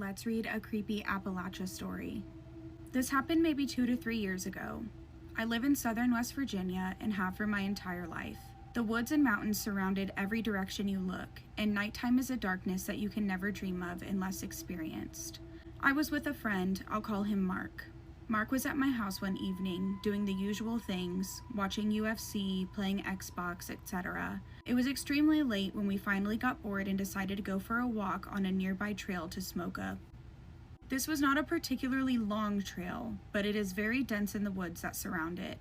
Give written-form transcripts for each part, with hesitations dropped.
let's read a creepy Appalachia story. This happened maybe 2 to 3 years ago. I live in southern West Virginia and have for my entire life. The woods and mountains surrounded every direction you look, and nighttime is a darkness that you can never dream of unless experienced. I was with a friend, I'll call him Mark. Mark was at my house one evening, doing the usual things, watching UFC, playing Xbox, etc. It was extremely late when we finally got bored and decided to go for a walk on a nearby trail to smoke up. This was not a particularly long trail, but it is very dense in the woods that surround it,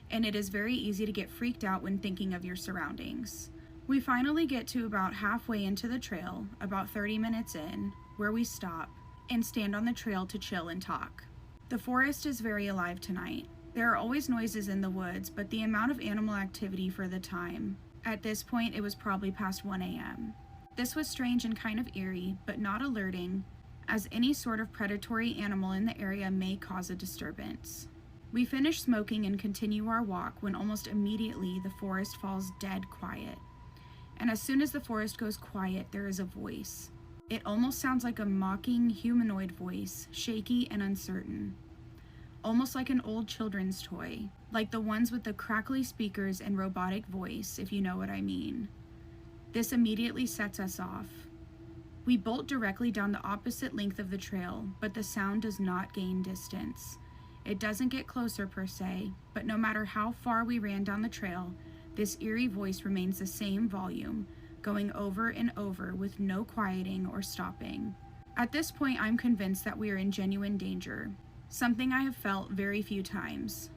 and it is very easy to get freaked out when thinking of your surroundings. We finally get to about halfway into the trail, about 30 minutes in, where we stop and stand on the trail to chill and talk. The forest is very alive tonight. There are always noises in the woods, but the amount of animal activity for the time. At this point, it was probably past 1 a.m. This was strange and kind of eerie, but not alerting, as any sort of predatory animal in the area may cause a disturbance. We finish smoking and continue our walk when almost immediately the forest falls dead quiet. And as soon as the forest goes quiet, there is a voice. It almost sounds like a mocking humanoid voice, shaky and uncertain. Almost like an old children's toy, like the ones with the crackly speakers and robotic voice, if you know what I mean. This immediately sets us off. We bolt directly down the opposite length of the trail, but the sound does not gain distance. It doesn't get closer per se, but no matter how far we ran down the trail, this eerie voice remains the same volume, going over and over with no quieting or stopping. At this point, I'm convinced that we are in genuine danger, something I have felt very few times.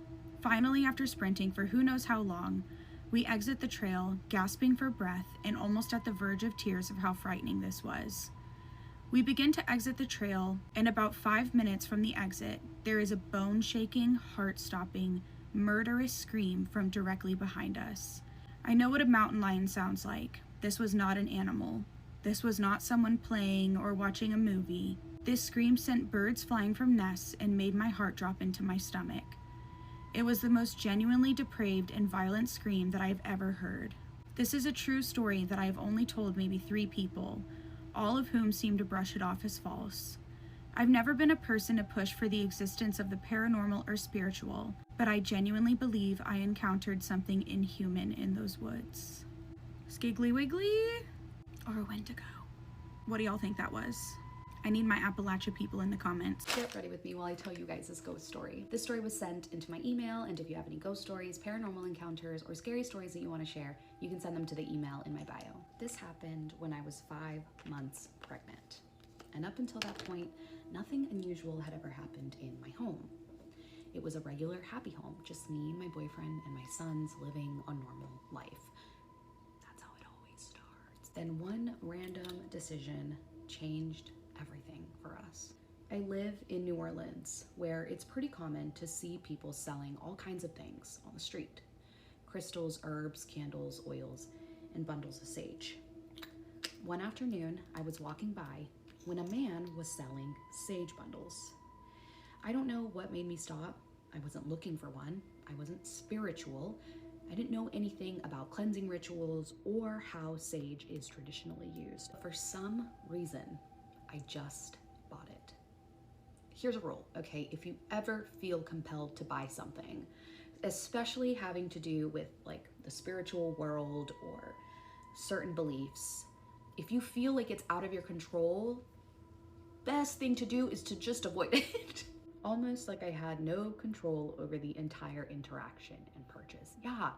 Finally, after sprinting for who knows how long, we exit the trail, gasping for breath and almost at the verge of tears of how frightening this was. We begin to exit the trail, and about 5 minutes from the exit, there is a bone-shaking, heart-stopping, murderous scream from directly behind us. I know what a mountain lion sounds like. This was not an animal. This was not someone playing or watching a movie. This scream sent birds flying from nests and made my heart drop into my stomach. It was the most genuinely depraved and violent scream that I have ever heard. This is a true story that I have only told maybe 3 people, all of whom seem to brush it off as false. I've never been a person to push for the existence of the paranormal or spiritual, but I genuinely believe I encountered something inhuman in those woods. Skiggly wiggly, or a Wendigo? What do y'all think that was? I need my Appalachia people in the comments. Get ready with me while I tell you guys this ghost story. This story was sent into my email, and if you have any ghost stories, paranormal encounters, or scary stories that you want to share, you can send them to the email in my bio. This happened when I was 5 months pregnant. And up until that point, nothing unusual had ever happened in my home. It was a regular happy home, just me and my boyfriend and my sons living a normal life. That's how it always starts. Then one random decision changed everything for us. I live in New Orleans, where it's pretty common to see people selling all kinds of things on the street. Crystals, herbs, candles, oils, and bundles of sage. One afternoon, I was walking by when a man was selling sage bundles. I don't know what made me stop. I wasn't looking for one. I wasn't spiritual. I didn't know anything about cleansing rituals or how sage is traditionally used. For some reason, I just bought it. Here's a rule, okay? If you ever feel compelled to buy something, especially having to do with like the spiritual world or certain beliefs, if you feel like it's out of your control, best thing to do is to just avoid it. Almost like I had no control over the entire interaction and purchase. Yeah,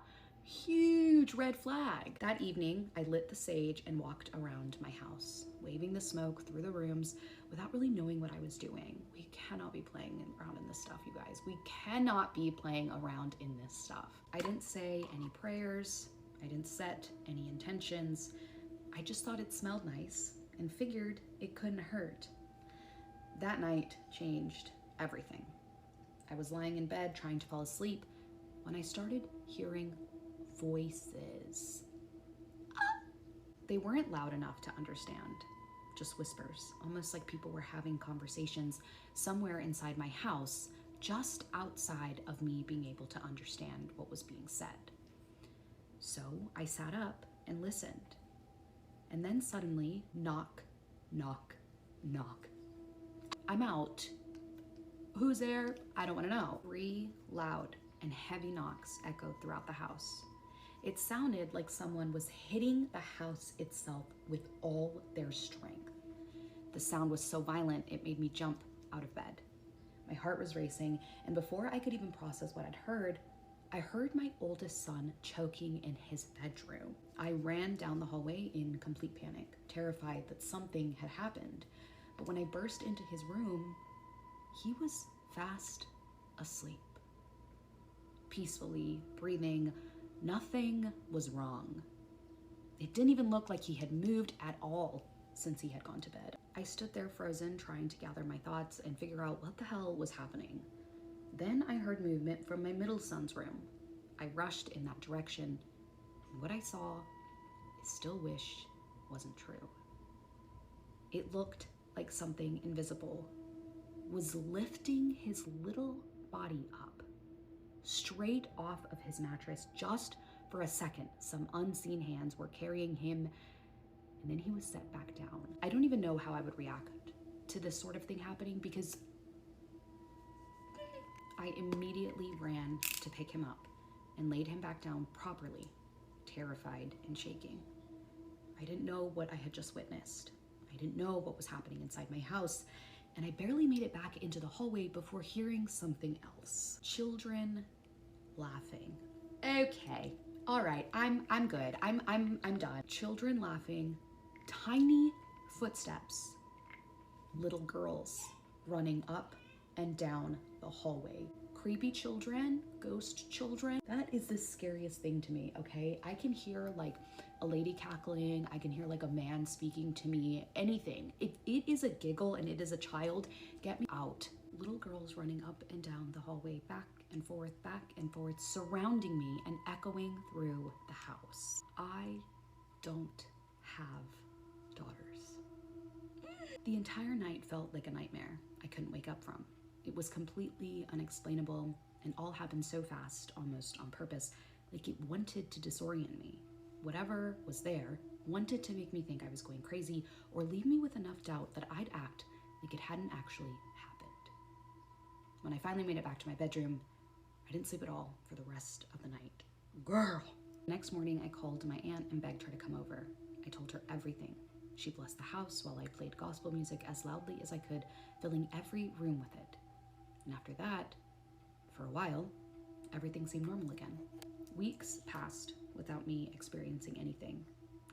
huge red flag. That evening, I lit the sage and walked around my house, waving the smoke through the rooms without really knowing what I was doing. We cannot be playing around in this stuff, you guys. We cannot be playing around in this stuff. I didn't say any prayers. I didn't set any intentions. I just thought it smelled nice and figured it couldn't hurt. That night changed everything. I was lying in bed trying to fall asleep when I started hearing voices. They weren't loud enough to understand, just whispers, almost like people were having conversations somewhere inside my house, just outside of me being able to understand what was being said. So I sat up and listened. And then suddenly, knock, knock, knock, I'm out. Who's there? I don't want to know. 3 loud and heavy knocks echoed throughout the house. It sounded like someone was hitting the house itself with all their strength. The sound was so violent, it made me jump out of bed. My heart was racing, and before I could even process what I'd heard, I heard my oldest son choking in his bedroom. I ran down the hallway in complete panic, terrified that something had happened. But when I burst into his room, he was fast asleep, peacefully breathing. Nothing was wrong. It didn't even look like he had moved at all since he had gone to bed. I stood there frozen, trying to gather my thoughts and figure out what the hell was happening. Then I heard movement from my middle son's room. I rushed in that direction, and what I saw, I still wish wasn't true. It looked like something invisible was lifting his little body up, straight off of his mattress. Just for a second, some unseen hands were carrying him, and then he was set back down. I don't even know how I would react to this sort of thing happening, because I immediately ran to pick him up and laid him back down properly, terrified and shaking. I didn't know what I had just witnessed. I didn't know what was happening inside my house, and I barely made it back into the hallway before hearing something else. Children laughing. Okay, all right, I'm good. I'm done. Children laughing, tiny footsteps, little girls running up and down the hallway. Creepy children, ghost children. That is the scariest thing to me, okay? I can hear like a lady cackling, I can hear like a man speaking to me, anything. If it is a giggle and it is a child, get me out. Little girls running up and down the hallway, back and forth, surrounding me and echoing through the house. I don't have daughters. The entire night felt like a nightmare I couldn't wake up from. It was completely unexplainable, and all happened so fast, almost on purpose, like it wanted to disorient me. Whatever was there wanted to make me think I was going crazy, or leave me with enough doubt that I'd act like it hadn't actually happened. When I finally made it back to my bedroom, I didn't sleep at all for the rest of the night. Girl! The next morning, I called my aunt and begged her to come over. I told her everything. She blessed the house while I played gospel music as loudly as I could, filling every room with it. And after that, for a while, everything seemed normal again. Weeks passed without me experiencing anything.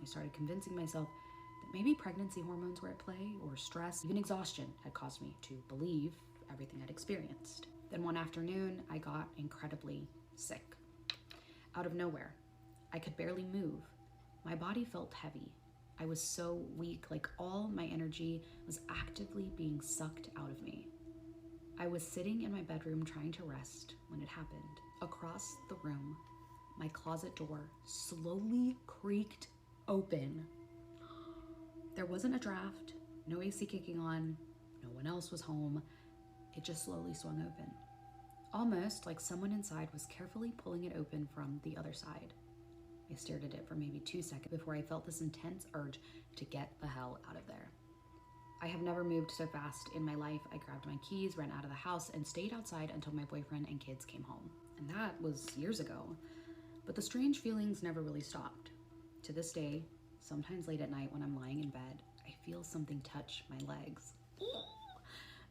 I started convincing myself that maybe pregnancy hormones were at play, or stress, even exhaustion had caused me to believe everything I'd experienced. Then one afternoon, I got incredibly sick. Out of nowhere, I could barely move. My body felt heavy. I was so weak, like all my energy was actively being sucked out of me. I was sitting in my bedroom trying to rest when it happened. Across the room, my closet door slowly creaked open. There wasn't a draft, no AC kicking on, no one else was home. It just slowly swung open, almost like someone inside was carefully pulling it open from the other side. I stared at it for maybe 2 seconds before I felt this intense urge to get the hell out of there. I have never moved so fast in my life. I grabbed my keys, ran out of the house, and stayed outside until my boyfriend and kids came home. And that was years ago. But the strange feelings never really stopped. To this day, sometimes late at night when I'm lying in bed, I feel something touch my legs.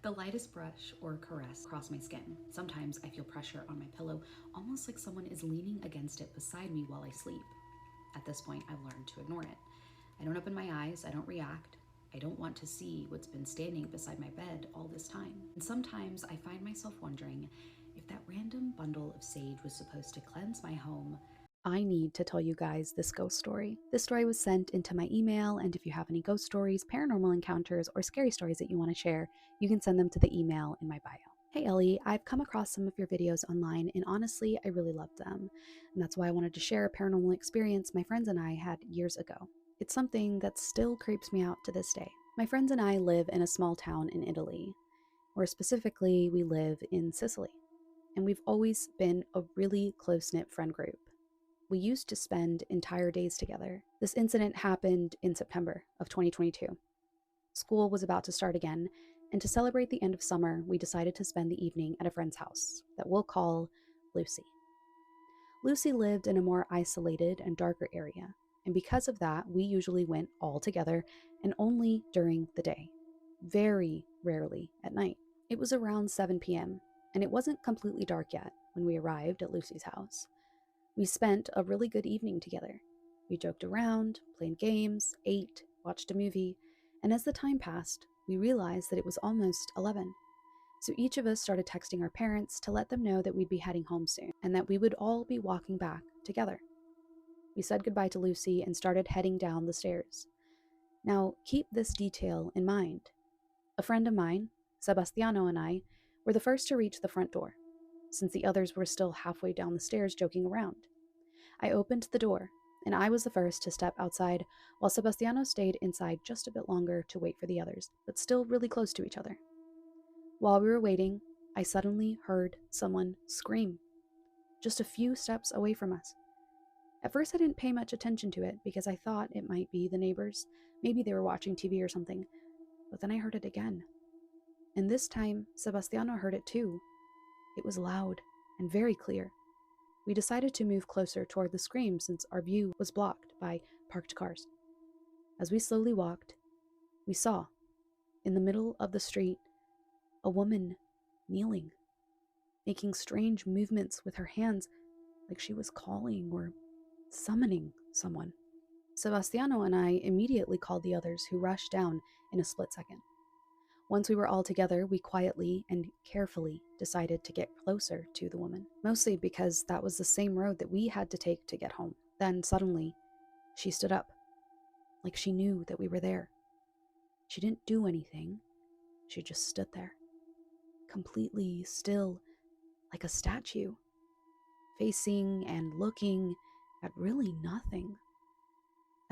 The lightest brush or caress across my skin. Sometimes I feel pressure on my pillow, almost like someone is leaning against it beside me while I sleep. At this point, I've learned to ignore it. I don't open my eyes, I don't react. I don't want to see what's been standing beside my bed all this time. And sometimes I find myself wondering if that random bundle of sage was supposed to cleanse my home. I need to tell you guys this ghost story. This story was sent into my email, and if you have any ghost stories, paranormal encounters, or scary stories that you want to share, you can send them to the email in my bio. Hey Ellie, I've come across some of your videos online, and honestly, I really loved them. And that's why I wanted to share a paranormal experience my friends and I had years ago. It's something that still creeps me out to this day. My friends and I live in a small town in Italy, or specifically, we live in Sicily. And we've always been a really close-knit friend group. We used to spend entire days together. This incident happened in September of 2022. School was about to start again, And to celebrate the end of summer, we decided to spend the evening at a friend's house that we'll call Lucy. Lucy lived in a more isolated and darker area, and because of that, we usually went all together and only during the day, very rarely at night. It was around 7 p.m., and it wasn't completely dark yet when we arrived at Lucy's house. We spent a really good evening together. We joked around, played games, ate, watched a movie, and as the time passed, we realized that it was almost 11. So each of us started texting our parents to let them know that we'd be heading home soon and that we would all be walking back together. We said goodbye to Lucy and started heading down the stairs. Now, keep this detail in mind. A friend of mine, Sebastiano, and I were the first to reach the front door, since the others were still halfway down the stairs joking around. I opened the door, and I was the first to step outside, while Sebastiano stayed inside just a bit longer to wait for the others, but still really close to each other. While we were waiting, I suddenly heard someone scream, just a few steps away from us. At first, I didn't pay much attention to it because I thought it might be the neighbors. Maybe they were watching TV or something. But then I heard it again. And this time, Sebastiano heard it too. It was loud and very clear. We decided to move closer toward the scream since our view was blocked by parked cars. As we slowly walked, we saw, in the middle of the street, a woman kneeling, making strange movements with her hands like she was calling or summoning someone. Sebastiano and I immediately called the others, who rushed down in a split second. Once we were all together, we quietly and carefully decided to get closer to the woman, mostly because that was the same road that we had to take to get home. Then suddenly, she stood up, like she knew that we were there. She didn't do anything. She just stood there, completely still, like a statue, facing and looking at really nothing.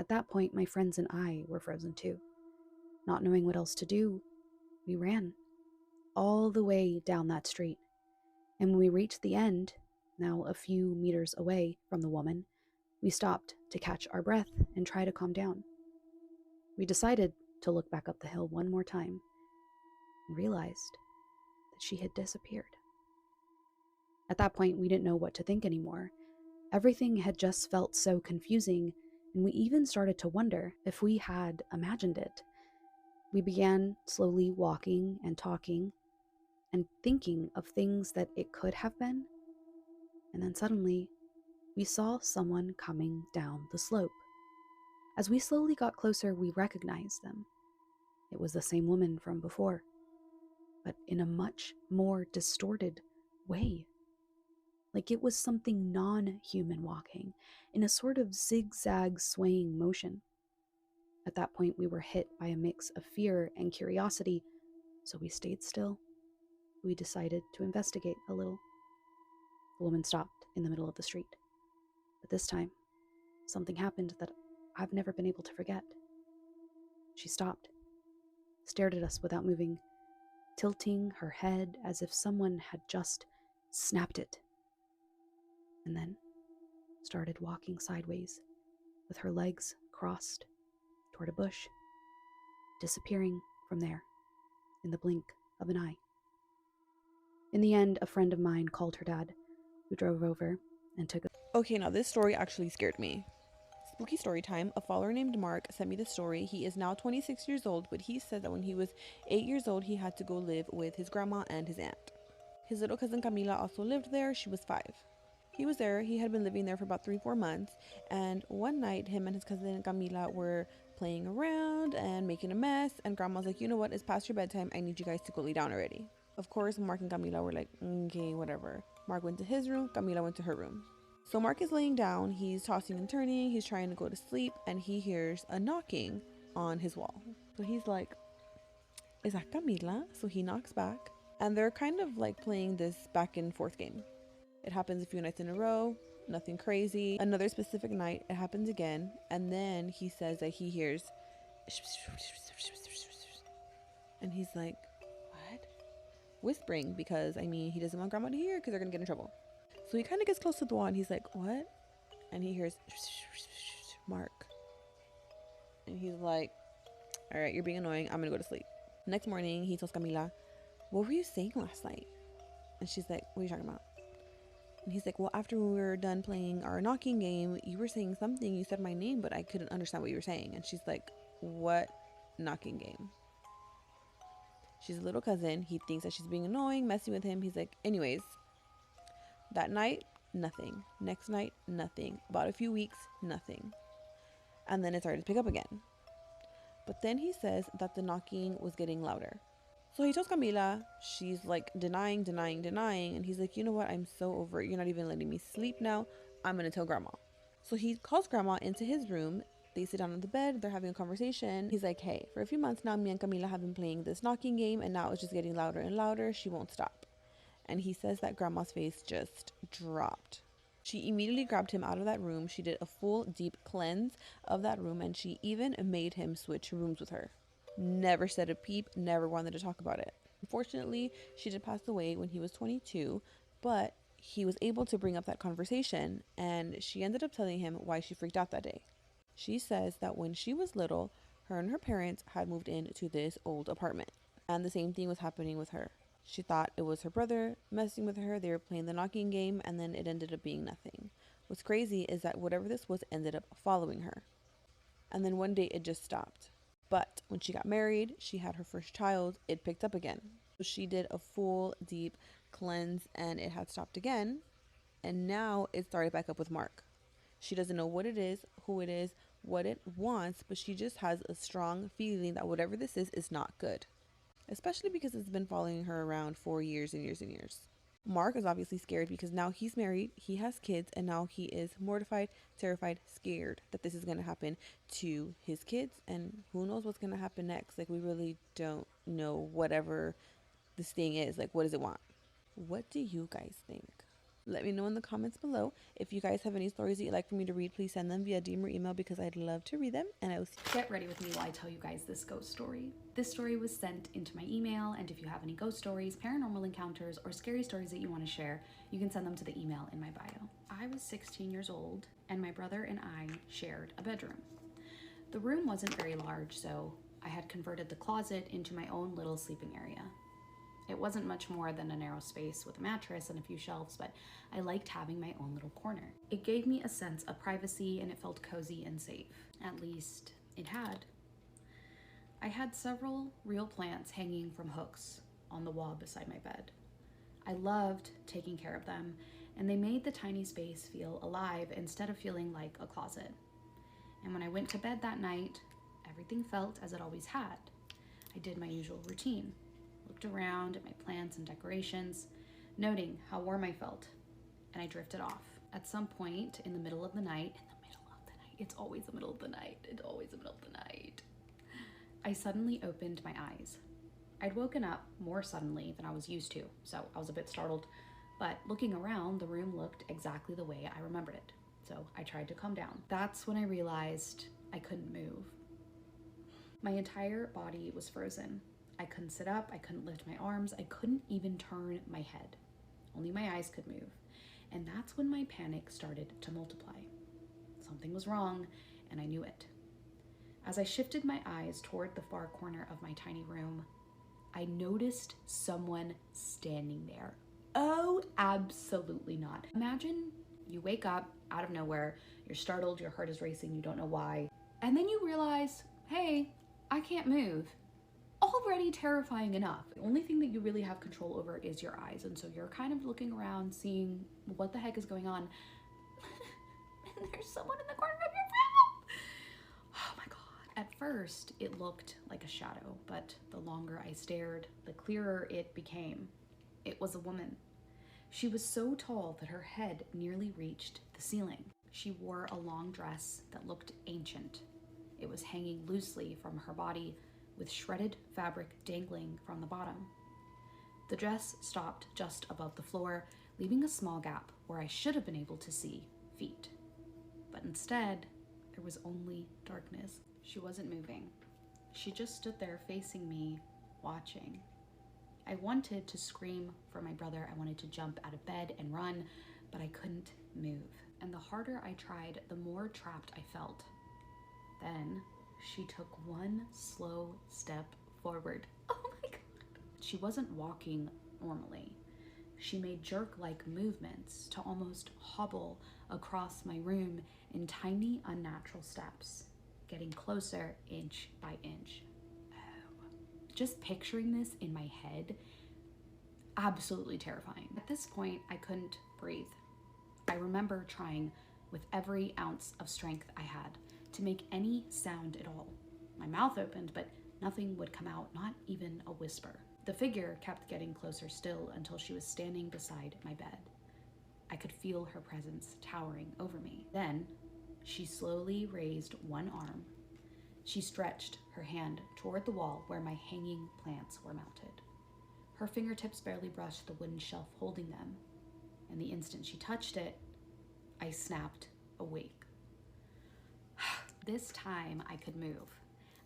At that point, my friends and I were frozen too. Not knowing what else to do, we ran all the way down that street. And when we reached the end, now a few meters away from the woman, we stopped to catch our breath and try to calm down. We decided to look back up the hill one more time and realized that she had disappeared. At that point, we didn't know what to think anymore. Everything had just felt so confusing, and we even started to wonder if we had imagined it. We began slowly walking and talking and thinking of things that it could have been. And then suddenly, we saw someone coming down the slope. As we slowly got closer, we recognized them. It was the same woman from before, but in a much more distorted way. Like it was something non-human walking, in a sort of zigzag swaying motion. At that point, we were hit by a mix of fear and curiosity, so we stayed still. We decided to investigate a little. The woman stopped in the middle of the street. But this time, something happened that I've never been able to forget. She stopped, stared at us without moving, tilting her head as if someone had just snapped it, and then started walking sideways with her legs crossed toward a bush, disappearing from there in the blink of an eye. In the end, a friend of mine called her dad, who drove over and took a... Okay, now this story actually scared me. Spooky story time. A follower named Mark sent me the story. He is now 26 years old, but he said that when he was 8 years old, he had to go live with his grandma and his aunt. His little cousin Camila also lived there. She was 5. He was there. He had been living there for about 3-4 months. And one night, him and his cousin Camila were playing around and making a mess. And grandma's like, you know what? It's past your bedtime. I need you guys to go lay down already. Of course, Mark and Camila were like, okay, whatever. Mark went to his room. Camila went to her room. So Mark is laying down. He's tossing and turning. He's trying to go to sleep. And he hears a knocking on his wall. So he's like, is that Camila? So he knocks back. And they're kind of like playing this back and forth game. It happens a few nights in a row, nothing crazy. Another specific night, it happens again. And then he says that he hears, and he's like, what? Whispering, because he doesn't want grandma to hear because they're gonna get in trouble. So he kind of gets close to the wall and he's like, what? And he hears Mark. And he's like, all right, you're being annoying. I'm gonna go to sleep. Next morning, he tells Camila, what were you saying last night? And she's like, what are you talking about? And he's like, well, after we were done playing our knocking game, you were saying something. You said my name, but I couldn't understand what you were saying. And she's like, what knocking game? She's a little cousin. He thinks that she's being annoying, messing with him. He's like, anyways, that night, nothing. Next night, nothing. About a few weeks, nothing. And then it started to pick up again. But then he says that the knocking was getting louder. So he tells Camila, she's like denying. And he's like, you know what? I'm so over it. You're not even letting me sleep now. I'm going to tell grandma. So he calls grandma into his room. They sit down on the bed. They're having a conversation. He's like, hey, for a few months now, me and Camila have been playing this knocking game. And now it's just getting louder and louder. She won't stop. And he says that grandma's face just dropped. She immediately grabbed him out of that room. She did a full deep cleanse of that room. And she even made him switch rooms with her. Never said a peep, never wanted to talk about it. Unfortunately, she did pass away when he was 22, but he was able to bring up that conversation, and she ended up telling him why she freaked out that day. She says that when she was little, her and her parents had moved into this old apartment, and the same thing was happening with her. She thought it was her brother messing with her. They were playing the knocking game, and then it ended up being nothing. What's crazy is that whatever this was ended up following her. And then one day it just stopped. But when she got married, she had her first child, it picked up again. So she did a full deep cleanse and it had stopped again. And now it started back up with Mark. She doesn't know what it is, who it is, what it wants, but she just has a strong feeling that whatever this is not good. Especially because it's been following her around for years and years and years. Mark is obviously scared because now he's married, he has kids, and now he is mortified, terrified, scared that this is going to happen to his kids. And who knows what's going to happen next? Like, we really don't know whatever this thing is. Like, what does it want? What do you guys think? Let me know in the comments below. If you guys have any stories that you'd like for me to read, please send them via DM or email because I'd love to read them. And I will see you. Get ready with me while I tell you guys this ghost story. This story was sent into my email, and if you have any ghost stories, paranormal encounters, or scary stories that you want to share, you can send them to the email in my bio. I was 16 years old, and my brother and I shared a bedroom. The room wasn't very large, so I had converted the closet into my own little sleeping area. It wasn't much more than a narrow space with a mattress and a few shelves, but I liked having my own little corner. It gave me a sense of privacy and it felt cozy and safe. At least, it had. I had several real plants hanging from hooks on the wall beside my bed. I loved taking care of them, and they made the tiny space feel alive instead of feeling like a closet. And when I went to bed that night, everything felt as it always had. I did my usual routine. Looked around at my plants and decorations, noting how warm I felt, and I drifted off. At some point in the middle of the night, it's always the middle of the night, I suddenly opened my eyes. I'd woken up more suddenly than I was used to, so I was a bit startled, but looking around, the room looked exactly the way I remembered it, so I tried to calm down. That's when I realized I couldn't move. My entire body was frozen. I couldn't sit up, I couldn't lift my arms, I couldn't even turn my head. Only my eyes could move. And that's when my panic started to multiply. Something was wrong, and I knew it. As I shifted my eyes toward the far corner of my tiny room, I noticed someone standing there. Oh, absolutely not. Imagine you wake up out of nowhere, you're startled, your heart is racing, you don't know why, and then you realize, hey, I can't move. Already terrifying enough. The only thing that you really have control over is your eyes, and so you're kind of looking around, seeing what the heck is going on. And there's someone in the corner of your room. Oh my god. At first, it looked like a shadow, but the longer I stared, the clearer it became. It was a woman. She was so tall that her head nearly reached the ceiling. She wore a long dress that looked ancient. It was hanging loosely from her body, with shredded fabric dangling from the bottom. The dress stopped just above the floor, leaving a small gap where I should have been able to see feet. But instead, there was only darkness. She wasn't moving. She just stood there facing me, watching. I wanted to scream for my brother. I wanted to jump out of bed and run, but I couldn't move. And the harder I tried, the more trapped I felt. Then she took one slow step forward. Oh She wasn't walking normally. She made jerk-like movements to almost hobble across my room in tiny, unnatural steps, getting closer inch by inch. Oh. Just picturing this in my head, absolutely terrifying. At this point, I couldn't breathe. I remember trying with every ounce of strength I had to make any sound at all. My mouth opened, but nothing would come out, not even a whisper. The figure kept getting closer still until she was standing beside my bed. I could feel her presence towering over me. Then, she slowly raised one arm. She stretched her hand toward the wall where my hanging plants were mounted. Her fingertips barely brushed the wooden shelf holding them, and the instant she touched it, I snapped awake. This time I could move.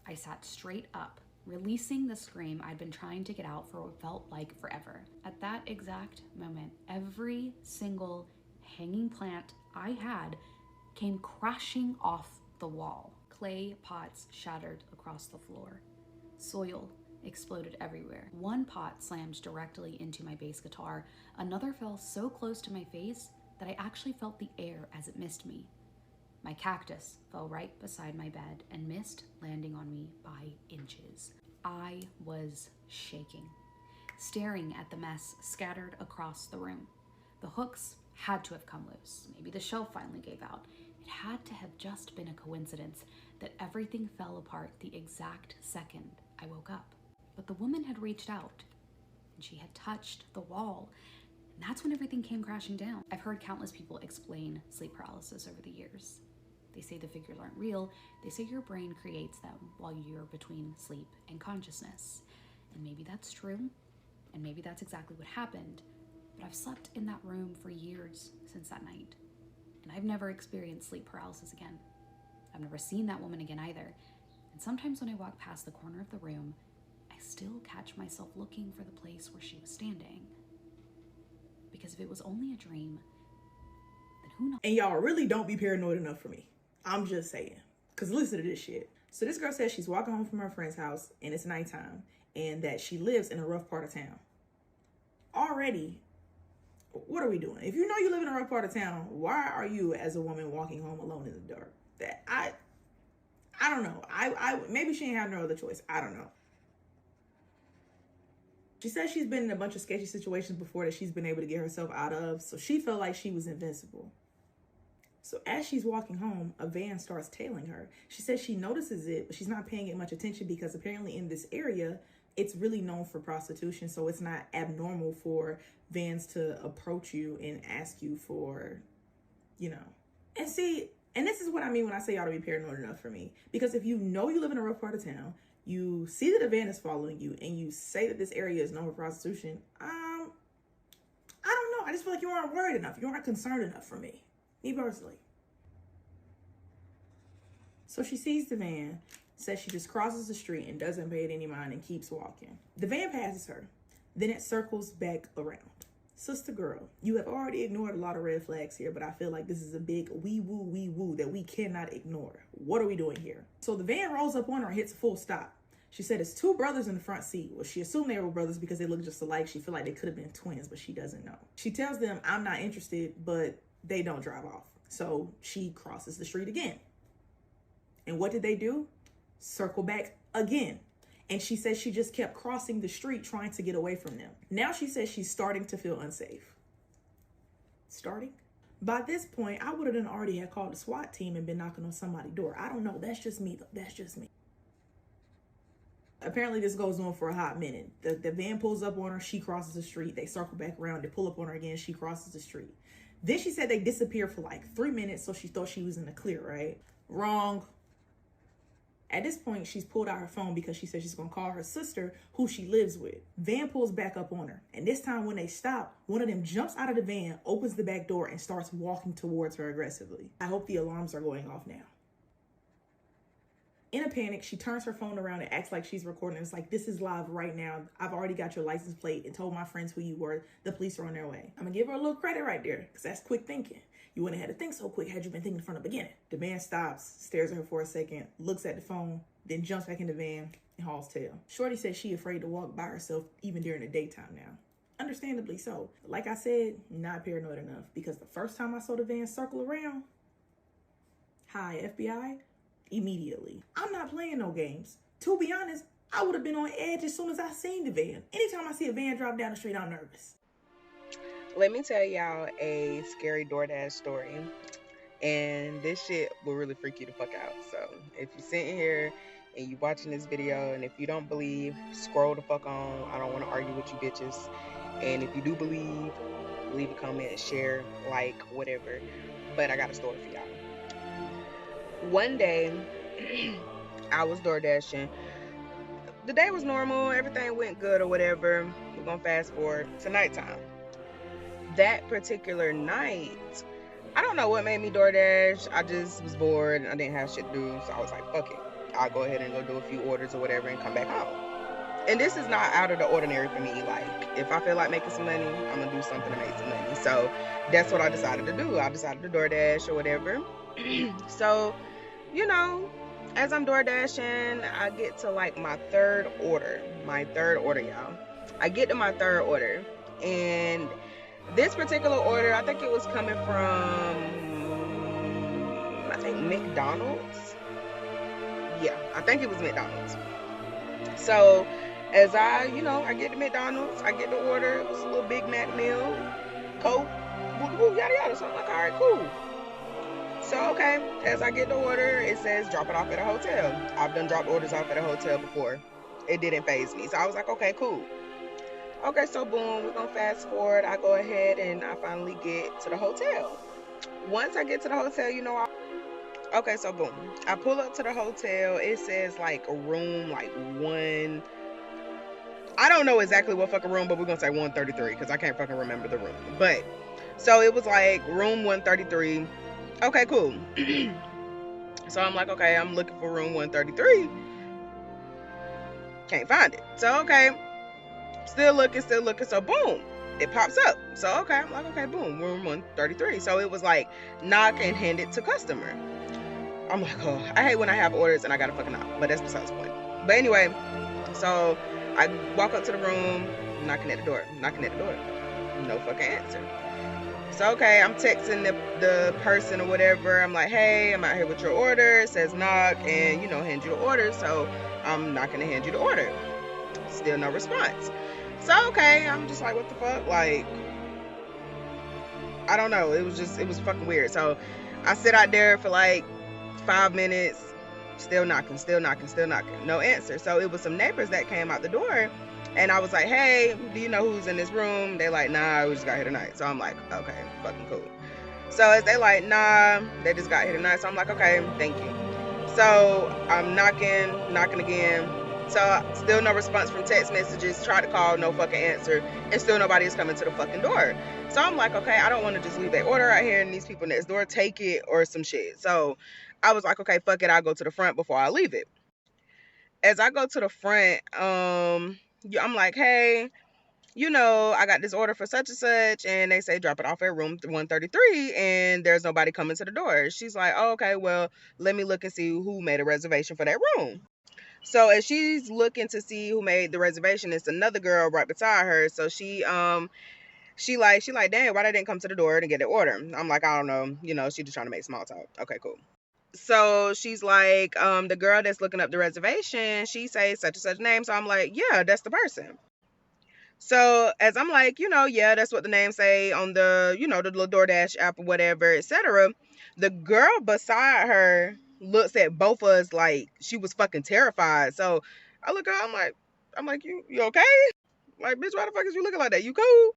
I sat straight up, releasing the scream I'd been trying to get out for what felt like forever. At that exact moment, every single hanging plant I had came crashing off the wall. Clay pots shattered across the floor. Soil exploded everywhere. One pot slammed directly into my bass guitar. Another fell so close to my face that I actually felt the air as it missed me. My cactus fell right beside my bed and missed landing on me by inches. I was shaking, staring at the mess scattered across the room. The hooks had to have come loose. Maybe the shelf finally gave out. It had to have just been a coincidence that everything fell apart the exact second I woke up. But the woman had reached out, and she had touched the wall, and that's when everything came crashing down. I've heard countless people explain sleep paralysis over the years. They say the figures aren't real. They say your brain creates them while you're between sleep and consciousness. And maybe that's true, and maybe that's exactly what happened. But I've slept in that room for years since that night, and I've never experienced sleep paralysis again. I've never seen that woman again either. And sometimes when I walk past the corner of the room, I still catch myself looking for the place where she was standing. Because if it was only a dream, then who knows? And y'all really don't be paranoid enough for me. I'm just saying. Because listen to this shit. So this girl says she's walking home from her friend's house and it's nighttime and that she lives in a rough part of town. Already, what are we doing? If you know you live in a rough part of town, why are you as a woman walking home alone in the dark? That I don't know. I maybe she ain't have no other choice. I don't know. She says she's been in a bunch of sketchy situations before that she's been able to get herself out of, so she felt like she was invincible. So as she's walking home, a van starts tailing her. She says she notices it, but she's not paying it much attention because apparently in this area, it's really known for prostitution, so it's not abnormal for vans to approach you and ask you for, you know. And see, and this is what I mean when I say y'all to be paranoid enough for me. Because if you know you live in a rough part of town, you see that a van is following you, and you say that this area is known for prostitution, I don't know. I just feel like you aren't worried enough. You aren't concerned enough for me personally. So she sees the van, says she just crosses the street and doesn't pay it any mind and keeps walking. The van passes her. Then it circles back around. Sister girl, you have already ignored a lot of red flags here, but I feel like this is a big wee woo that we cannot ignore. What are we doing here? So the van rolls up on her and hits a full stop. She said it's two brothers in the front seat. Well, she assumed they were brothers because they look just alike. She feel like they could have been twins, but she doesn't know. She tells them, I'm not interested, but they don't drive off. So she crosses the street again. And what did they do? Circle back again. And she says she just kept crossing the street trying to get away from them. Now she says she's starting to feel unsafe. Starting? By this point, I would have already had called the SWAT team and been knocking on somebody's door. I don't know. That's just me, though. That's just me. Apparently, this goes on for a hot minute. The van pulls up on her. She crosses the street. They circle back around. They pull up on her again. She crosses the street. Then she said they disappeared for like 3 minutes, so she thought she was in the clear, right? Wrong. At this point, she's pulled out her phone because she said she's going to call her sister, who she lives with. Van pulls back up on her. And this time when they stop, one of them jumps out of the van, opens the back door, and starts walking towards her aggressively. I hope the alarms are going off now. In a panic, she turns her phone around and acts like she's recording. It's like, this is live right now. I've already got your license plate and told my friends who you were. The police are on their way. I'm going to give her a little credit right there because that's quick thinking. You wouldn't have had to think so quick had you been thinking from the beginning. The man stops, stares at her for a second, looks at the phone, then jumps back in the van and hauls tail. Shorty says she afraid to walk by herself even during the daytime now. Understandably so. Like I said, not paranoid enough, because the first time I saw the van circle around, hi FBI, immediately. I'm not playing no games. To be honest, I would have been on edge as soon as I seen the van. Anytime I see a van drive down the street, I'm nervous. Let me tell y'all a scary DoorDash story. And this shit will really freak you the fuck out. So if you're sitting here and you watching this video, and if you don't believe, scroll the fuck on. I don't want to argue with you bitches. And if you do believe, leave a comment, share, like, whatever. But I got a story for y'all. One day, I was door dashing. The day was normal, everything went good or whatever. We're gonna fast forward to nighttime. That particular night, I don't know what made me DoorDash. I just was bored and I didn't have shit to do, so I was like, fuck it. I'll go ahead and go do a few orders or whatever and come back home. And this is not out of the ordinary for me. Like, if I feel like making some money, I'm gonna do something to make some money. So that's what I decided to do. I decided to DoorDash or whatever. So, you know, as I'm DoorDashing, I get to like my third order, y'all. I get to my third order, and this particular order, I think it was coming from, I think McDonald's. Yeah, I think it was McDonald's. So as I get to McDonald's, I get the order. It was a little Big Mac meal, Coke, yada yada. So I'm like, all right, cool. So, okay, as I get the order, it says drop it off at a hotel. I've done dropped orders off at a hotel before. It didn't faze me. So I was like, okay, cool. Okay, so boom, we're gonna fast forward. I go ahead and I finally get to the hotel. Once I get to the hotel, okay, so boom, I pull up to the hotel. It says like a room, like one. I don't know exactly what fucking room, but we're gonna say 133 because I can't fucking remember the room. But so it was like room 133. Okay, cool. So I'm like, okay, I'm looking for room 133. Can't find it. So okay. Still looking. So boom, it pops up. So okay, I'm like, okay, boom, room 133. So it was like knock and hand it to customer. I'm like, oh, I hate when I have orders and I gotta fucking knock, but that's besides the point. But anyway, so I walk up to the room, knocking at the door, no fucking answer. So okay, I'm texting the person or whatever. I'm like, hey, I'm out here with your order. It says knock and hand you the order. So I'm knocking to hand you the order. Still no response. So okay, I'm just like, what the fuck? Like, I don't know. It was fucking weird. So I sit out there for like 5 minutes, still knocking. No answer. So it was some neighbors that came out the door, and I was like, hey, do you know who's in this room? They like, nah, we just got here tonight. So I'm like, okay, fucking cool. So as they like, nah, they just got here tonight. So I'm like, okay, thank you. So I'm knocking again. So still no response from text messages. Tried to call, no fucking answer, and still nobody is coming to the fucking door. So I'm like, okay, I don't want to just leave that order out here and these people next door take it or some shit. So I was like, okay, fuck it, I'll go to the front before I leave it. As I go to the front, I'm like, hey, I got this order for such and such, and they say drop it off at room 133, and there's nobody coming to the door. She's like, oh, okay, well, let me look and see who made a reservation for that room. So as she's looking to see who made the reservation, it's another girl right beside her. So she like, dang, why they didn't come to the door to get the order? I'm like, I don't know. She just trying to make small talk. Okay, cool. So she's like, the girl that's looking up the reservation, she says such and such name. So I'm like, yeah, that's the person. So as I'm like, yeah, that's what the name say on the, the little DoorDash app or whatever, etc. The girl beside her looks at both of us like she was fucking terrified. So I look at her, I'm like, you okay? Like, bitch, why the fuck is you looking like that? You cool?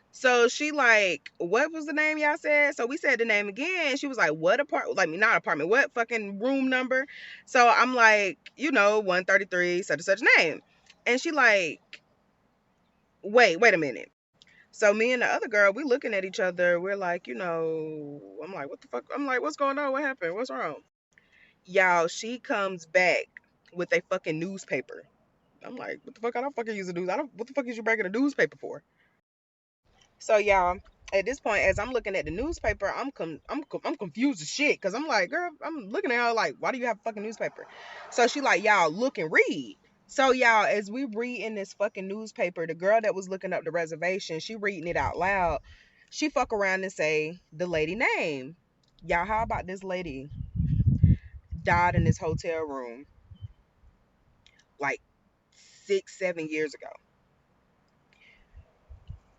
So she like, what was the name y'all said? So we said the name again. She was like, what not apartment, what fucking room number? So I'm like, 133, such and such name. And she like, wait a minute. So me and the other girl, we looking at each other. We're like, I'm like, what the fuck? I'm like, what's going on? What happened? What's wrong? Y'all, she comes back with a fucking newspaper. I'm like, what the fuck? I don't fucking use a news. What the fuck is you bringing a newspaper for? So y'all, at this point, as I'm looking at the newspaper, I'm confused as shit because I'm like, girl, I'm looking at her like, why do you have a fucking newspaper? So she like, y'all look and read. So y'all, as we read in this fucking newspaper, the girl that was looking up the reservation, she reading it out loud. She fuck around and say the lady name. Y'all, how about this lady died in this hotel room like 6, 7 years ago?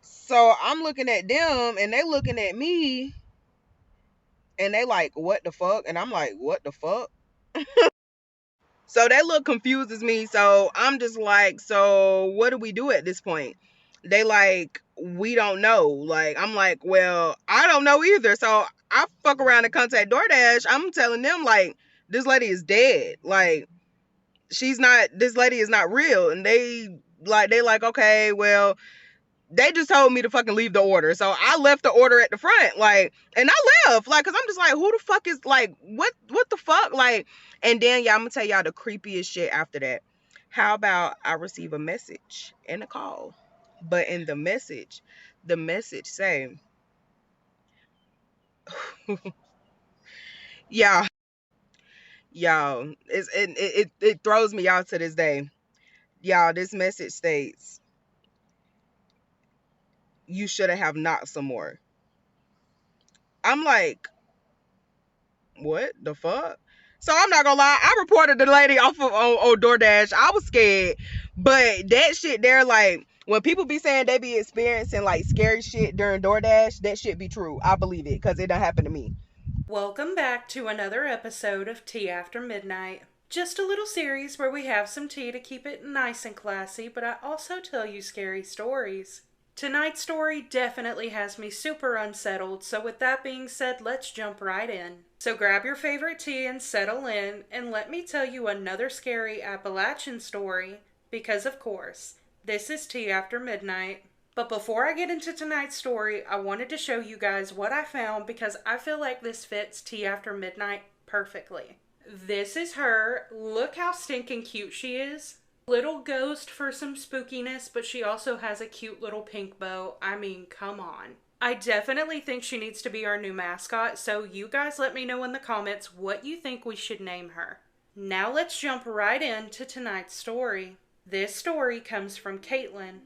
So I'm looking at them and they looking at me and they like, what the fuck? And I'm like, what the fuck? So they look confused as me. So I'm just like, so what do we do at this point? They like, we don't know. Like, I'm like, well, I don't know either. So I fuck around and contact DoorDash. I'm telling them like, this lady is dead. Like, this lady is not real. And they like, okay, well, they just told me to fucking leave the order. So I left the order at the front, like, and I left, like, cause I'm just like, who the fuck is like, what the fuck? Like, and then y'all, I'm gonna tell y'all the creepiest shit after that. How about I receive a message and a call? But in the message say, yeah, y'all, it throws me out to this day. Y'all, this message states, you should have knocked some more. I'm like, what the fuck? So I'm not gonna lie, I reported the lady off of on DoorDash. I was scared, but that shit there, like when people be saying they be experiencing like scary shit during DoorDash, that shit be true. I believe it because it done happened to me. Welcome back to another episode of Tea After Midnight. Just a little series where we have some tea to keep it nice and classy, but I also tell you scary stories. Tonight's story definitely has me super unsettled, so with that being said, let's jump right in. So grab your favorite tea and settle in, and let me tell you another scary Appalachian story, because of course, this is Tea After Midnight. But before I get into tonight's story, I wanted to show you guys what I found because I feel like this fits Tea After Midnight perfectly. This is her. Look how stinking cute she is. Little ghost for some spookiness, but she also has a cute little pink bow. I mean, come on. I definitely think she needs to be our new mascot, so you guys let me know in the comments what you think we should name her. Now let's jump right into tonight's story. This story comes from Caitlin.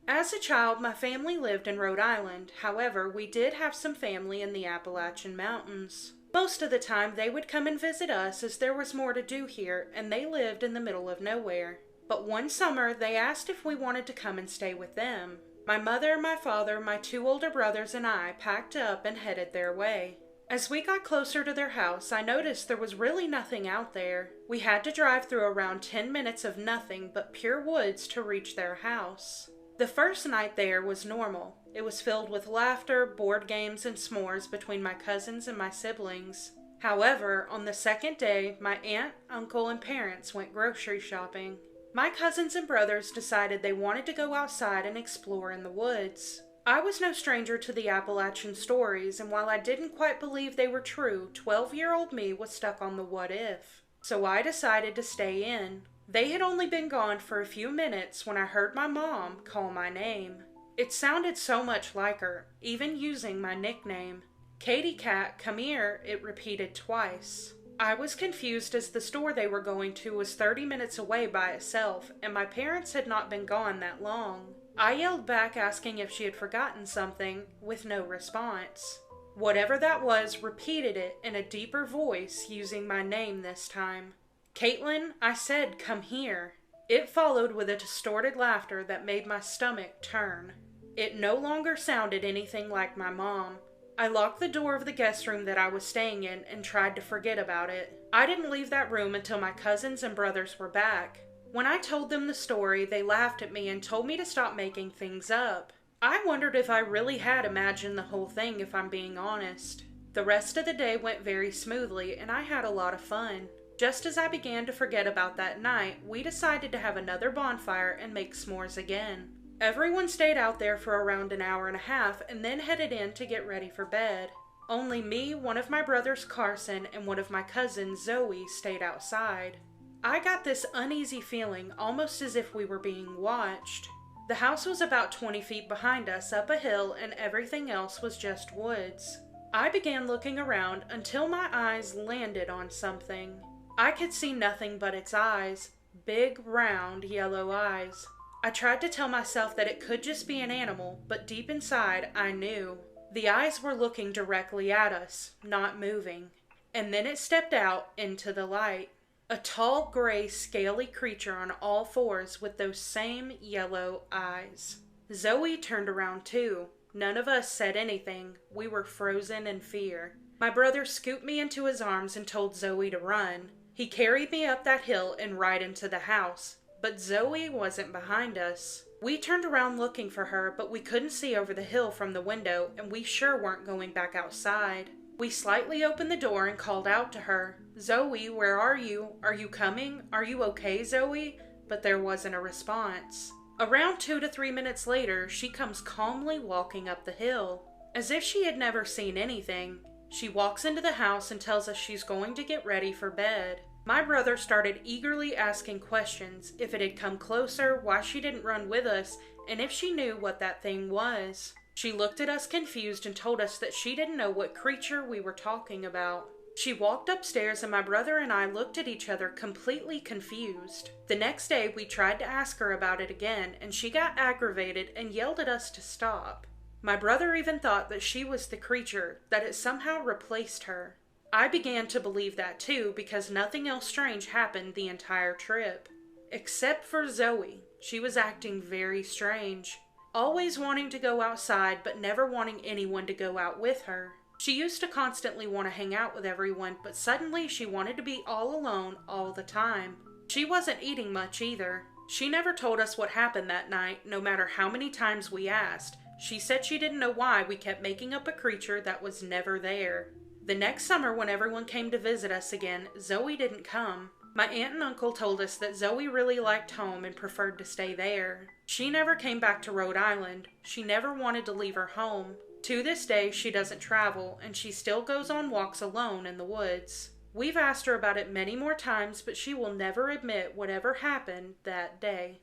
As a child, my family lived in Rhode Island. However, we did have some family in the Appalachian Mountains. Most of the time, they would come and visit us as there was more to do here, and they lived in the middle of nowhere. But one summer, they asked if we wanted to come and stay with them. My mother, my father, my 2 older brothers, and I packed up and headed their way. As we got closer to their house, I noticed there was really nothing out there. We had to drive through around 10 minutes of nothing but pure woods to reach their house. The first night there was normal. It was filled with laughter, board games, and s'mores between my cousins and my siblings. However, on the second day, my aunt, uncle, and parents went grocery shopping. My cousins and brothers decided they wanted to go outside and explore in the woods. I was no stranger to the Appalachian stories, and while I didn't quite believe they were true, 12-year-old me was stuck on the what if. So I decided to stay in. They had only been gone for a few minutes when I heard my mom call my name. It sounded so much like her, even using my nickname. "Katie Cat, come here," it repeated twice. I was confused as the store they were going to was 30 minutes away by itself, and my parents had not been gone that long. I yelled back asking if she had forgotten something, with no response. Whatever that was repeated it in a deeper voice using my name this time. "Caitlin," I said, "come here." It followed with a distorted laughter that made my stomach turn. It no longer sounded anything like my mom. I locked the door of the guest room that I was staying in and tried to forget about it. I didn't leave that room until my cousins and brothers were back. When I told them the story, they laughed at me and told me to stop making things up. I wondered if I really had imagined the whole thing, if I'm being honest. The rest of the day went very smoothly, and I had a lot of fun. Just as I began to forget about that night, we decided to have another bonfire and make s'mores again. Everyone stayed out there for around an hour and a half and then headed in to get ready for bed. Only me, one of my brothers, Carson, and one of my cousins, Zoe, stayed outside. I got this uneasy feeling, almost as if we were being watched. The house was about 20 feet behind us up a hill, and everything else was just woods. I began looking around until my eyes landed on something. I could see nothing but its eyes, big, round, yellow eyes. I tried to tell myself that it could just be an animal, but deep inside, I knew. The eyes were looking directly at us, not moving. And then it stepped out into the light. A tall, gray, scaly creature on all fours with those same yellow eyes. Zoe turned around too. None of us said anything. We were frozen in fear. My brother scooped me into his arms and told Zoe to run. He carried me up that hill and right into the house. But Zoe wasn't behind us. We turned around looking for her, but we couldn't see over the hill from the window, and we sure weren't going back outside. We slightly opened the door and called out to her. "Zoe, where are you? Are you coming? Are you okay, Zoe?" But there wasn't a response. Around 2 to 3 minutes later, she comes calmly walking up the hill. As if she had never seen anything, she walks into the house and tells us she's going to get ready for bed. My brother started eagerly asking questions, if it had come closer, why she didn't run with us, and if she knew what that thing was. She looked at us confused and told us that she didn't know what creature we were talking about. She walked upstairs and my brother and I looked at each other completely confused. The next day we tried to ask her about it again, and she got aggravated and yelled at us to stop. My brother even thought that she was the creature, that it somehow replaced her. I began to believe that too, because nothing else strange happened the entire trip. Except for Zoe. She was acting very strange. Always wanting to go outside, but never wanting anyone to go out with her. She used to constantly want to hang out with everyone, but suddenly she wanted to be all alone all the time. She wasn't eating much either. She never told us what happened that night, no matter how many times we asked. She said she didn't know why we kept making up a creature that was never there. The next summer, when everyone came to visit us again, Zoe didn't come. My aunt and uncle told us that Zoe really liked home and preferred to stay there. She never came back to Rhode Island. She never wanted to leave her home. To this day, she doesn't travel, and she still goes on walks alone in the woods. We've asked her about it many more times, but she will never admit whatever happened that day.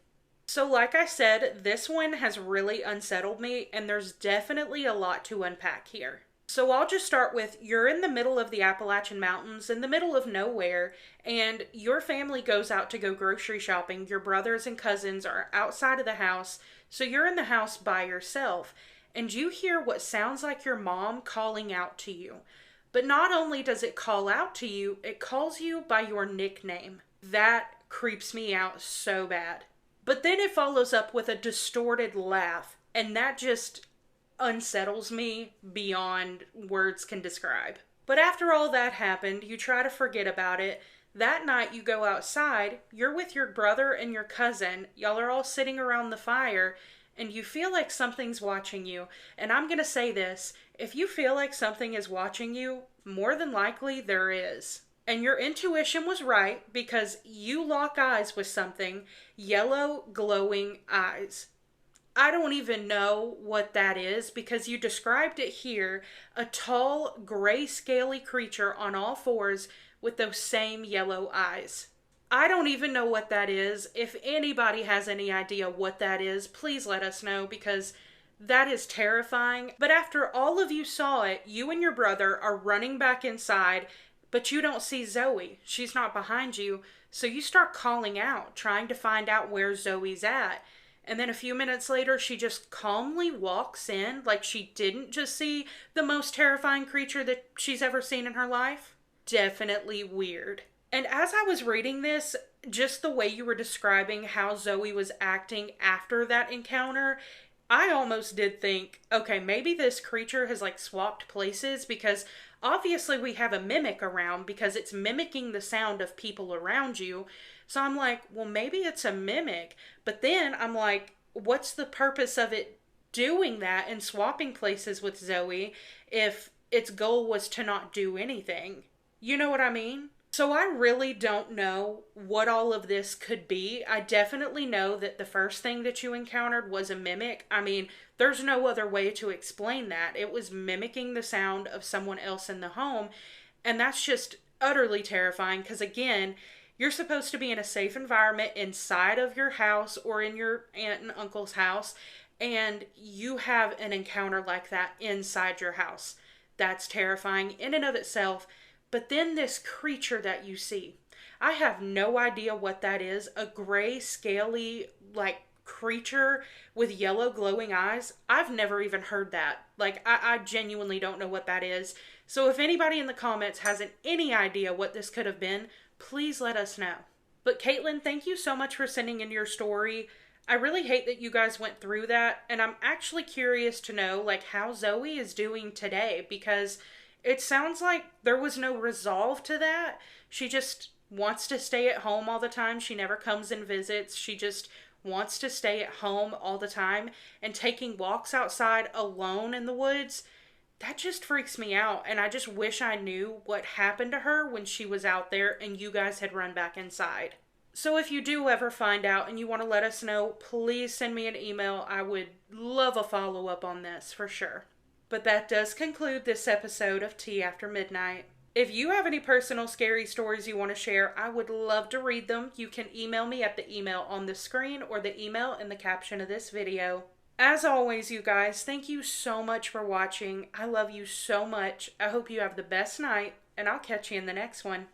So like I said, this one has really unsettled me, and there's definitely a lot to unpack here. So I'll just start with, you're in the middle of the Appalachian Mountains, in the middle of nowhere, and your family goes out to go grocery shopping. Your brothers and cousins are outside of the house, so you're in the house by yourself, and you hear what sounds like your mom calling out to you. But not only does it call out to you, it calls you by your nickname. That creeps me out so bad. But then it follows up with a distorted laugh, and that just unsettles me beyond words can describe. But after all that happened, you try to forget about it. That night you go outside, you're with your brother and your cousin, y'all are all sitting around the fire, and you feel like something's watching you. And I'm gonna say this, if you feel like something is watching you, more than likely there is. And your intuition was right, because you lock eyes with something, yellow glowing eyes. I don't even know what that is, because you described it here, a tall, gray, scaly creature on all fours with those same yellow eyes. I don't even know what that is. If anybody has any idea what that is, please let us know, because that is terrifying. But after all of you saw it, you and your brother are running back inside, but you don't see Zoe. She's not behind you, so you start calling out, trying to find out where Zoe's at. And then a few minutes later, she just calmly walks in like she didn't just see the most terrifying creature that she's ever seen in her life. Definitely weird. And as I was reading this, just the way you were describing how Zoe was acting after that encounter, I almost did think, okay, maybe this creature has like swapped places, because obviously we have a mimic around because it's mimicking the sound of people around you. So I'm like, well, maybe it's a mimic. But then I'm like, what's the purpose of it doing that and swapping places with Zoe if its goal was to not do anything? You know what I mean? So I really don't know what all of this could be. I definitely know that the first thing that you encountered was a mimic. I mean, there's no other way to explain that. It was mimicking the sound of someone else in the home. And that's just utterly terrifying, because again, You're supposed to be in a safe environment inside of your house or in your aunt and uncle's house, and you have an encounter like that inside your house. That's terrifying in and of itself. But then this creature that you see, I have no idea what that is. A gray, scaly, like, creature with yellow glowing eyes. I've never even heard that. Like, I genuinely don't know what that is. So if anybody in the comments has any idea what this could have been, please let us know. But Caitlin, thank you so much for sending in your story. I really hate that you guys went through that, and I'm actually curious to know, like, how Zoe is doing today, because it sounds like there was no resolve to that. She just wants to stay at home all the time. She never comes and visits. She just wants to stay at home all the time, and taking walks outside alone in the woods, that just freaks me out. And I just wish I knew what happened to her when she was out there and you guys had run back inside. So if you do ever find out and you want to let us know, please send me an email. I would love a follow-up on this for sure. But that does conclude this episode of Tea After Midnight. If you have any personal scary stories you want to share, I would love to read them. You can email me at the email on the screen or the email in the caption of this video. As always, you guys, thank you so much for watching. I love you so much. I hope you have the best night, and I'll catch you in the next one.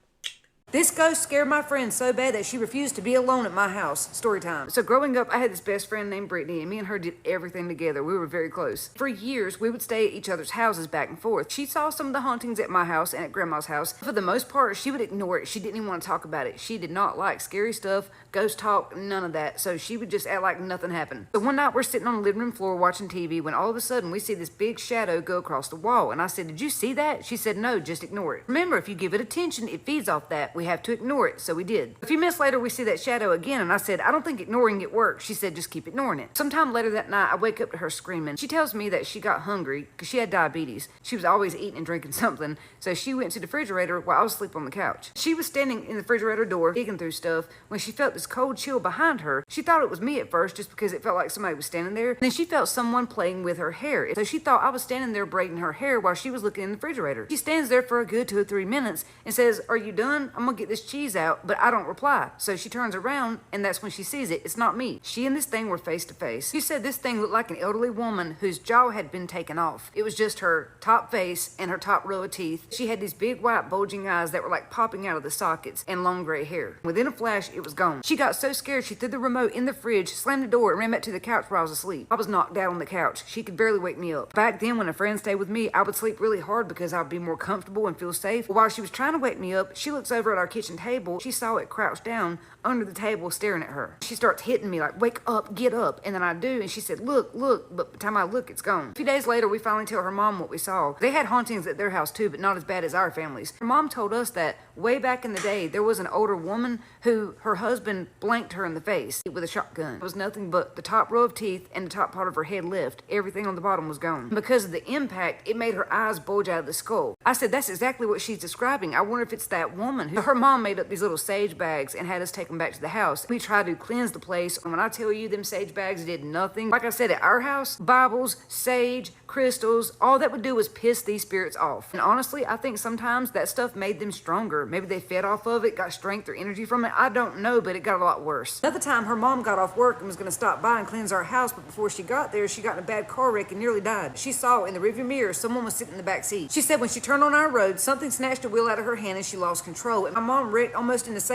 This ghost scared my friend so bad that she refused to be alone at my house. Story time. So growing up, I had this best friend named Brittany, and me and her did everything together. We were very close. For years, we would stay at each other's houses back and forth. She saw some of the hauntings at my house and at Grandma's house. For the most part, she would ignore it. She didn't even want to talk about it. She did not like scary stuff, ghost talk, none of that. So she would just act like nothing happened. So one night, we're sitting on the living room floor watching TV when all of a sudden, we see this big shadow go across the wall. And I said, "Did you see that?" She said, "No, just ignore it. Remember, if you give it attention, it feeds off that. We have to ignore it." So we did. A few minutes later, we see that shadow again, and I said, "I don't think ignoring it works." She said, "Just keep ignoring it." Sometime later that night, I wake up to her screaming. She tells me that she got hungry because she had diabetes. She was always eating and drinking something, so she went to the refrigerator while I was asleep on the couch. She was standing in the refrigerator door, digging through stuff, when she felt this cold chill behind her. She thought it was me at first, just because it felt like somebody was standing there. And then she felt someone playing with her hair, so she thought I was standing there braiding her hair while she was looking in the refrigerator. She stands there for a good 2 or 3 minutes and says, "Are you done? I'm gonna get this cheese out," but I don't reply. So she turns around, and that's when she sees it. It's not me. She and this thing were face to face. She said this thing looked like an elderly woman whose jaw had been taken off. It was just her top face and her top row of teeth. She had these big white bulging eyes that were like popping out of the sockets, and long gray hair. Within a flash, it was gone. She got so scared she threw the remote in the fridge, slammed the door, and ran back to the couch where I was asleep. I was knocked out on the couch. She could barely wake me up. Back then, when a friend stayed with me, I would sleep really hard because I would be more comfortable and feel safe. While she was trying to wake me up, she looks over at our kitchen table. She saw it crouched down under the table staring at her. She starts hitting me like, "Wake up, get up." And then I do, and she said, "Look, look," but by the time I look, it's gone. A few days later, we finally tell her mom what we saw. They had hauntings at their house too, but not as bad as our families. Her mom told us that way back in the day, there was an older woman who her husband blanked her in the face with a shotgun. It was nothing but the top row of teeth and the top part of her head left. Everything on the bottom was gone. Because of the impact, it made her eyes bulge out of the skull. I said, "That's exactly what she's describing. I wonder if it's that woman." Her mom made up these little sage bags and had us take them back to the house. We tried to cleanse the place, and when I tell you them sage bags did nothing, like I said, at our house, Bibles, sage, crystals, all that would do was piss these spirits off. And honestly, I think sometimes that stuff made them stronger. Maybe they fed off of it, got strength or energy from it. I don't know, but it got a lot worse. Another time, her mom got off work and was going to stop by and cleanse our house, but before she got there, she got in a bad car wreck and nearly died. She saw in the rearview mirror someone was sitting in the back seat. She said when she turned on our road, something snatched a wheel out of her hand and she lost control. And my mom wrecked almost in the same